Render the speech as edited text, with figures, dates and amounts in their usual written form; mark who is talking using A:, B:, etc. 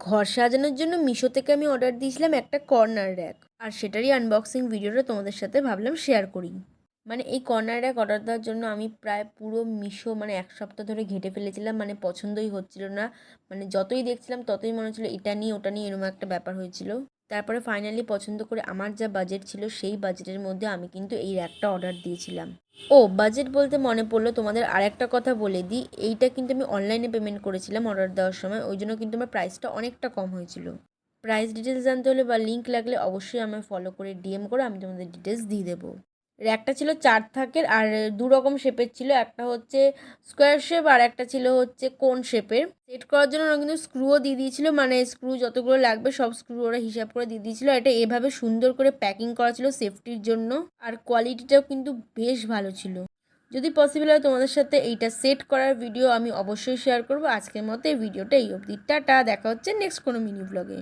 A: ঘর সাজানোর জন্য মিশো থেকে আমি অর্ডার দিয়েছিলাম একটা কর্নার র্যাক, আর সেটারই আনবক্সিং ভিডিওটা তোমাদের সাথে ভাবলাম শেয়ার করি। মানে এই কর্নার র্যাক অর্ডার দেওয়ার জন্য আমি প্রায় পুরো মিশো মানে 1 সপ্তাহ ধরে ঘেঁটে ফেলেছিলাম, মানে পছন্দই হচ্ছিল না। মানে যতই দেখছিলাম ততই মনে হচ্ছিলো এটা নিই ওটা নিই, এরকম একটা ব্যাপার হয়েছিল। তারপরে ফাইনালি পছন্দ করে আমার যা বাজেট ছিল সেই বাজেটের মধ্যে আমি কিন্তু এই র্যাকটা অর্ডার দিয়েছিলাম। ও বাজেট বলতে মনে পড়লো তোমাদের আরেকটা কথা বলে দিই, এইটা কিন্তু আমি অনলাইনে পেমেন্ট করেছিলাম অর্ডার দেওয়ার সময়, ওই জন্য কিন্তু আমার প্রাইসটা অনেকটা কম হয়েছিল। প্রাইস ডিটেলস জানতে হলে বা লিঙ্ক লাগলে অবশ্যই আমায় ফলো করে ডিএম করো, আমি তোমাদের ডিটেলস দিয়ে দেবো। র্যাকটা ছিল 4 থাকের আর 2 রকম শেপের ছিল, একটা হচ্ছে স্কোয়ার শেপ আর একটা ছিল হচ্ছে কোন শেপের। সেট করার জন্য ওরা কিন্তু স্ক্রুও দিয়ে দিয়েছিল, মানে স্ক্রু যতগুলো লাগবে সব স্ক্রু ওরা হিসাব করে দিয়ে দিয়েছিল। এটা এভাবে সুন্দর করে প্যাকিং করা ছিল সেফটির জন্য, আর কোয়ালিটিটাও কিন্তু বেশ ভালো ছিল। যদি পসিবল হয় তোমাদের সাথে এইটা সেট করার ভিডিও আমি অবশ্যই শেয়ার করবো। আজকের মতো এই ভিডিওটা এই অবধি, টাটা, দেখা হচ্ছে নেক্সট কোনো মিনি ব্লগে।